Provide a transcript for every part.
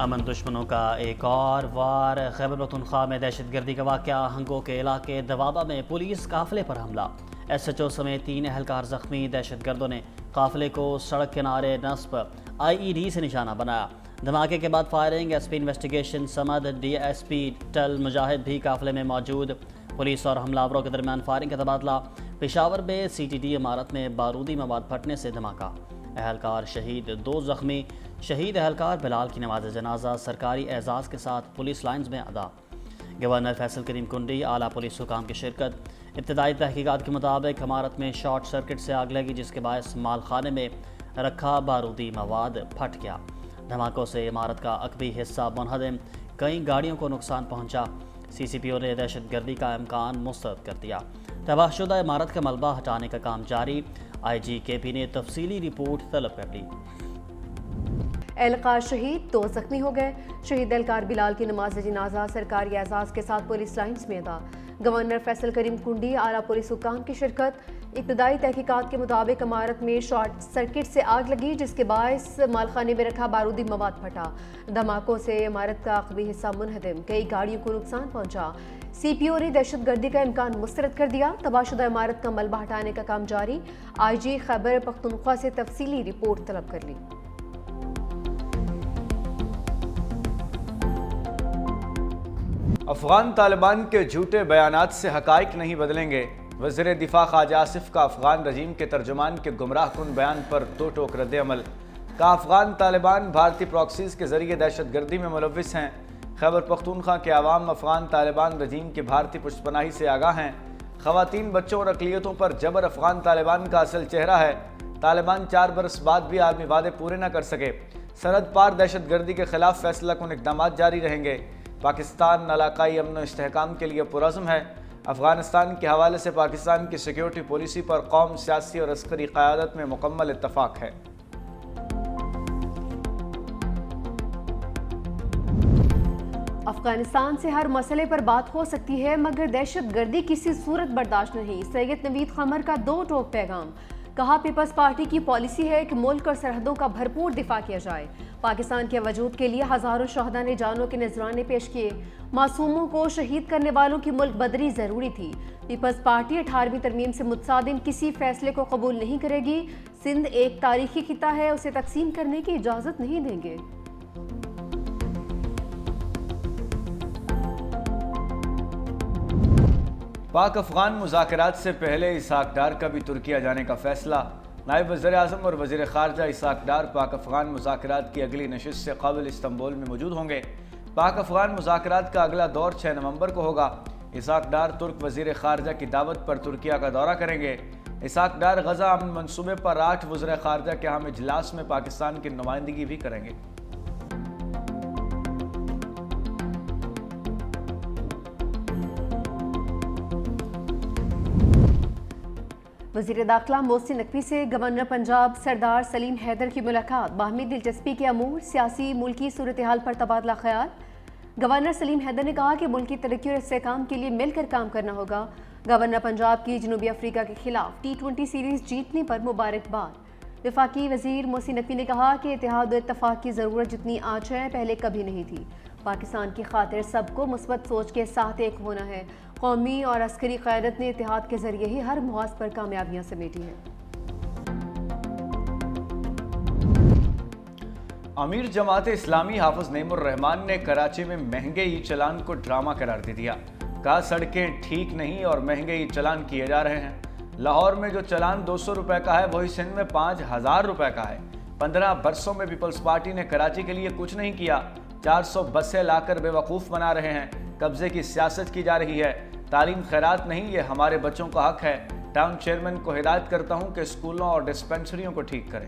امن دشمنوں کا ایک اور وار۔ خیبر پختونخوا میں دہشت گردی کا واقعہ۔ ہنگو کے علاقے دوابہ میں پولیس قافلے پر حملہ، ایس ایچ او سمیت 3 اہلکار زخمی۔ دہشت گردوں نے قافلے کو سڑک کنارے نصب IED سے نشانہ بنایا۔ دھماکے کے بعد firing. SP investigation Samad DSP ٹل مجاہد بھی قافلے میں موجود۔ پولیس اور حملہ آوروں کے درمیان فائرنگ کا تبادلہ۔ پشاور میں CTD عمارت میں بارودی مواد پھٹنے سے دھماکہ، اہلکار شہید، 2 زخمی۔ شہید اہلکار بلال کی نماز جنازہ سرکاری اعزاز کے ساتھ پولیس لائنز میں ادا۔ گورنر فیصل کریم کنڈی، اعلیٰ پولیس حکام کی شرکت۔ ابتدائی تحقیقات کے مطابق عمارت میں شارٹ سرکٹ سے آگ لگی، جس کے باعث مال خانے میں رکھا بارودی مواد پھٹ گیا۔ دھماکوں سے عمارت کا عقبی حصہ منہدم، کئی گاڑیوں کو نقصان پہنچا۔ CCPO نے دہشت گردی کا امکان مسترد کر دیا۔ تباہ شدہ عمارت کا ملبہ ہٹانے کا کام جاری۔ IG KP نے تفصیلی رپورٹ طلب کر لی۔ اہلکار شہید، 2 زخمی ہو گئے۔ شہید اہلکار بلال کی نماز جنازہ سرکاری اعزاز کے ساتھ پولیس لائنز میں ادا۔ گورنر فیصل کریم کنڈی، اعلیٰ پولیس حکام کی شرکت۔ ابتدائی تحقیقات کے مطابق عمارت میں شارٹ سرکٹ سے آگ لگی، جس کے باعث مالخانے میں رکھا بارودی مواد پھٹا۔ دھماکوں سے عمارت کا عقبی حصہ منہدم، کئی گاڑیوں کو نقصان پہنچا۔ CPO نے دہشت گردی کا امکان مسترد کر دیا۔ تباہ شدہ عمارت کا ملبہ ہٹانے کا کام جاری۔ IG خیبر پختونخوا سے تفصیلی رپورٹ طلب کر لی۔ افغان طالبان کے جھوٹے بیانات سے حقائق نہیں بدلیں گے۔ وزیر دفاع خواجہ آصف کا افغان رجیم کے ترجمان کے گمراہ کن بیان پر 2 ٹوک رد عمل۔ کہا افغان طالبان بھارتی پراکسیز کے ذریعے دہشت گردی میں ملوث ہیں۔ خیبر پختونخوا کے عوام افغان طالبان رجیم کی بھارتی پشت پناہی سے آگاہ ہیں۔ خواتین، بچوں اور اقلیتوں پر جبر افغان طالبان کا اصل چہرہ ہے۔ طالبان 4 برس بعد بھی عالمی وعدے پورے نہ کر سکے۔ سرحد پار دہشت گردی کے خلاف فیصلہ کن اقدامات جاری رہیں گے۔ پاکستان علاقائی امن و استحکام کے لیے پرعزم ہے۔ افغانستان کے حوالے سے پاکستان کی سیکیورٹی پالیسی پر قوم، سیاسی اور عسکری قیادت میں مکمل اتفاق ہے۔ افغانستان سے ہر مسئلے پر بات ہو سکتی ہے، مگر دہشت گردی کسی صورت برداشت نہیں۔ سید نوید قمر کا 2 ٹوک پیغام۔ کہا پیپلز پارٹی کی پالیسی ہے کہ ملک اور سرحدوں کا بھرپور دفاع کیا جائے۔ پاکستان کے وجود کے لیے ہزاروں شہداء نے جانوں کے نذرانے پیش کیے۔ معصوموں کو شہید کرنے والوں کی ملک بدری ضروری تھی۔ پیپلز پارٹی 18ویں ترمیم سے متصادم کسی فیصلے کو قبول نہیں کرے گی۔ سندھ ایک تاریخی خطہ ہے، اسے تقسیم کرنے کی اجازت نہیں دیں گے۔ پاک افغان مذاکرات سے پہلے اسحاق ڈار کا بھی ترکیہ جانے کا فیصلہ۔ نائب وزیر اعظم اور وزیر خارجہ اسحاق ڈار پاک افغان مذاکرات کی اگلی نشست سے قبل استنبول میں موجود ہوں گے۔ پاک افغان مذاکرات کا اگلا دور 6 نومبر کو ہوگا۔ اسحاق ڈار ترک وزیر خارجہ کی دعوت پر ترکیہ کا دورہ کریں گے۔ اسحاق ڈار غزہ امن منصوبے پر 8 وزراء خارجہ کے اہم اجلاس میں پاکستان کی نمائندگی بھی کریں گے۔ وزیر داخلہ محسن نقوی سے گورنر پنجاب سردار سلیم حیدر کی ملاقات۔ باہمی دلچسپی کے امور، سیاسی ملکی صورتحال پر تبادلہ خیال۔ گورنر سلیم حیدر نے کہا کہ ملک کی ترقی اور استحکام کے لیے مل کر کام کرنا ہوگا۔ گورنر پنجاب کی جنوبی افریقہ کے خلاف T20 سیریز جیتنے پر مبارکباد۔ وفاقی وزیر محسن نقوی نے کہا کہ اتحاد و اتفاق کی ضرورت جتنی آج ہے، پہلے کبھی نہیں تھی۔ پاکستان کی خاطر سب کو مثبت سوچ کے ساتھ ایک ہونا ہے۔ قومی اور عسکری قیادت نے اتحاد کے ذریعے ہی ہر محاذ پر کامیابیاں سمیٹی ہیں۔ امیر جماعت اسلامی حافظ نعیم الرحمان نے کراچی میں مہنگے ای چلان کو ڈرامہ قرار دے دیا۔ کہا سڑکیں ٹھیک نہیں اور مہنگے ای چلان کیے جا رہے ہیں۔ لاہور میں جو چلان 200 روپے کا ہے، وہی سندھ میں 5000 روپے کا ہے۔ 15 برسوں میں پیپلز پارٹی نے کراچی کے لیے کچھ نہیں کیا۔ 400 بسیں لا کر بے وقوف بنا رہے ہیں۔ قبضے کی سیاست کی جا رہی ہے۔ تعلیم خیرات نہیں، یہ ہمارے بچوں کا حق ہے۔ ٹاؤن چیئرمین کو ہدایت کرتا ہوں کہ اسکولوں اور ڈسپنسریوں کو ٹھیک کریں۔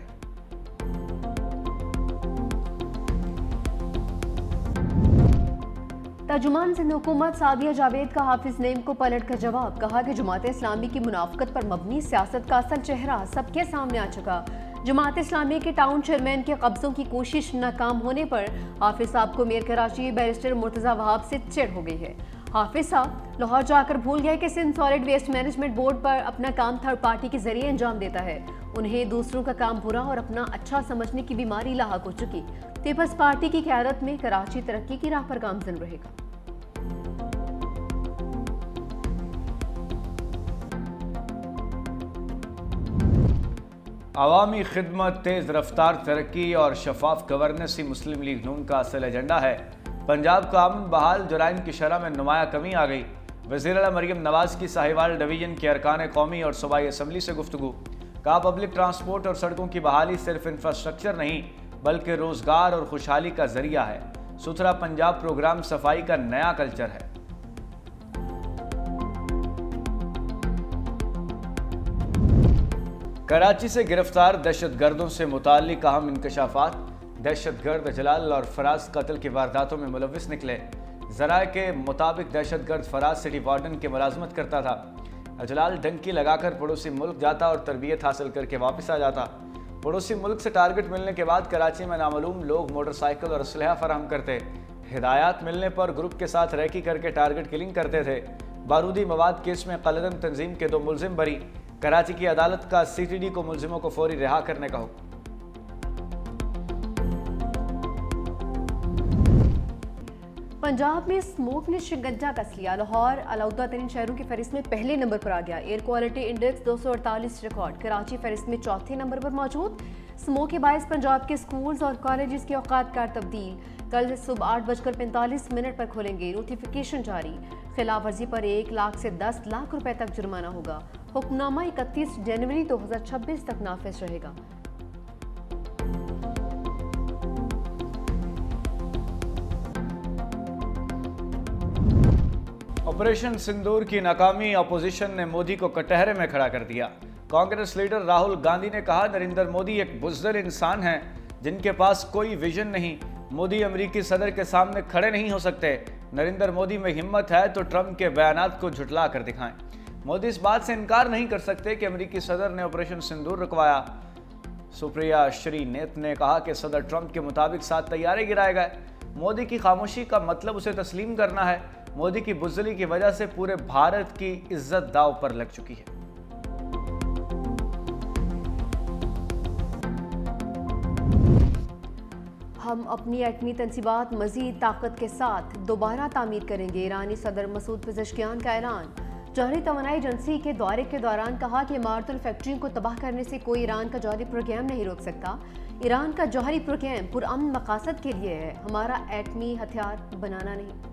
ترجمان سندھ حکومت سعدیہ جاوید کا حافظ نعیم کو پلٹ کر جواب۔ کہا کہ جماعت اسلامی کی منافقت پر مبنی سیاست کا اصل چہرہ سب کے سامنے آ چکا۔ جماعت اسلامی کے ٹاؤن چیئرمین کے قبضوں کی کوشش ناکام ہونے پر حافظ صاحب کو میئر کراچی بیرسٹر مرتضی وہاب سے چڑ ہو گئی ہے۔ حافظ صاحب لاہور جا کر بھول گئے کہ Sindh solid waste management board پر اپنا کام تھرڈ پارٹی کے ذریعے انجام دیتا ہے. انہیں دوسروں کا کام برا اور اپنا اچھا سمجھنے کی بیماری لاحق ہو چکی. پیپلز پارٹی کی قیادت میں کراچی ترقی کی راہ پر گامزن رہے گا. عوامی خدمت، تیز رفتار ترقی اور شفاف گورننس ہی مسلم لیگ نون کا اصل ایجنڈا ہے. پنجاب کا امن بحال، جرائم کی شرح میں نمایاں کمی آ گئی. وزیر اعلیٰ مریم نواز کی ساہیوال ڈویژن کے ارکان قومی اور صوبائی اسمبلی سے گفتگو. کہا پبلک ٹرانسپورٹ اور سڑکوں کی بحالی صرف انفراسٹرکچر نہیں بلکہ روزگار اور خوشحالی کا ذریعہ ہے. ستھرا پنجاب پروگرام صفائی کا نیا کلچر ہے. کراچی سے گرفتار دہشت گردوں سے متعلق اہم انکشافات. دہشت گرد جلال اور فراز قتل کی وارداتوں میں ملوث نکلے. ذرائع کے مطابق دہشت گرد فراز سٹی وارڈن کی ملازمت کرتا تھا. جلال ڈنکی لگا کر پڑوسی ملک جاتا اور تربیت حاصل کر کے واپس آ جاتا. پڑوسی ملک سے ٹارگٹ ملنے کے بعد کراچی میں نامعلوم لوگ موٹر سائیکل اور اسلحہ فراہم کرتے. ہدایات ملنے پر گروپ کے ساتھ ریکی کر کے ٹارگٹ کلنگ کرتے تھے. بارودی مواد کیس میں قلدن تنظیم کے 2 ملزم بری. کراچی کی عدالت کا سی ٹی ڈی کو ملزموں کو فوری رہا کرنے کا حکم. پنجاب میں اسموک نے شکنجا کس لیا. لاہور علودہ ترین شہروں کی فہرست میں پہلے نمبر پر آ گیا. Air quality index 248 record. Karachi فہرست میں چوتھے نمبر پر موجود. اسموک کے باعث پنجاب کے اسکولز اور کالجز کے اوقات کار تبدیل. کل صبح 8:45 پر کھولیں گے. نوٹیفیکیشن جاری. خلاف ورزی پر 1 لاکھ سے 10 لاکھ روپے تک جرمانہ ہوگا. حکمنامہ 31 جنوری 2026 تک نافذ رہے گا. آپریشن سندور کی ناکامی اپوزیشن نے مودی کو کٹہرے میں کھڑا کر دیا. کانگریس لیڈر راہل گاندھی نے کہا نریندر مودی ایک بزدل انسان ہیں جن کے پاس کوئی ویژن نہیں. مودی امریکی صدر کے سامنے کھڑے نہیں ہو سکتے. نریندر مودی میں ہمت ہے تو ٹرمپ کے بیانات کو جھٹلا کر دکھائیں. مودی اس بات سے انکار نہیں کر سکتے کہ امریکی صدر نے آپریشن سندور رکوایا. سپریا شری نیت نے کہا کہ صدر ٹرمپ کے مطابق 7 طیارے گرائے گئے. مودی کی خاموشی کا مطلب اسے تسلیم کرنا ہے. مودی کی بزدلی کی وجہ سے پورے بھارت کی عزت داؤ پر لگ چکی ہے. ہم اپنی ایٹمی تنصیبات مزید طاقت کے ساتھ دوبارہ تعمیر کریں گے. ایرانی صدر مسعود پزشکیان کا اعلان. جوہری توانائی ایجنسی کے دورے کے دوران کہا کہ مارتل فیکٹری کو تباہ کرنے سے کوئی ایران کا جوہری پروگرام نہیں روک سکتا. ایران کا جوہری پروگرام پرامن مقاصد کے لیے ہے، ہمارا ایٹمی ہتھیار بنانا نہیں.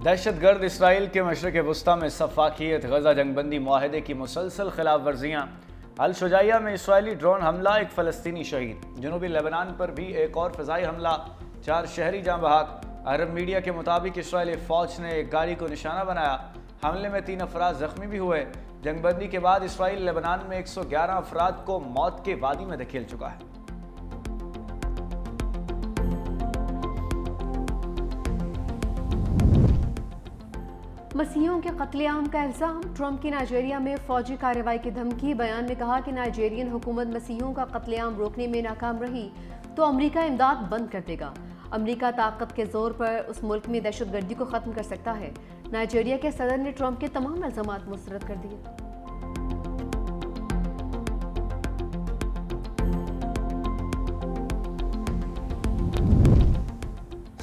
دہشت گرد اسرائیل کے مشرق وسطیٰ میں سفاکیت، غزہ جنگ بندی معاہدے کی مسلسل خلاف ورزیاں. الشجاعیہ میں اسرائیلی ڈرون حملہ، 1 فلسطینی شہید. جنوبی لبنان پر بھی ایک اور فضائی حملہ، 4 شہری جاں بحق. عرب میڈیا کے مطابق اسرائیلی فوج نے ایک گاڑی کو نشانہ بنایا. حملے میں 3 افراد زخمی بھی ہوئے. جنگ بندی کے بعد اسرائیل لبنان میں 111 افراد کو موت کے وادی میں دھکیل چکا ہے. مسیحیوں کے قتل عام کا الزام. ٹرمپ کی نائجیریا میں فوجی کارروائی کی دھمکی. بیان میں کہا کہ نائجیرین حکومت مسیحیوں کا قتل عام روکنے میں ناکام رہی تو امریکہ امداد بند کر دے گا. امریکہ طاقت کے زور پر اس ملک میں دہشت گردی کو ختم کر سکتا ہے. نائجیریا کے صدر نے ٹرمپ کے تمام الزامات مسترد کر دیے.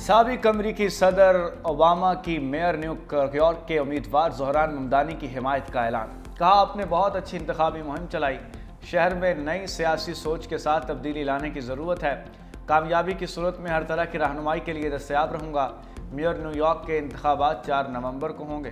سابق امریکی صدر اوباما کی میئر نیو یارک کے امیدوار زہران ممدانی کی حمایت کا اعلان. کہا آپ نے بہت اچھی انتخابی مہم چلائی. شہر میں نئی سیاسی سوچ کے ساتھ تبدیلی لانے کی ضرورت ہے. کامیابی کی صورت میں ہر طرح کی رہنمائی کے لیے دستیاب رہوں گا. میئر نیو یارک کے انتخابات 4 نومبر کو ہوں گے.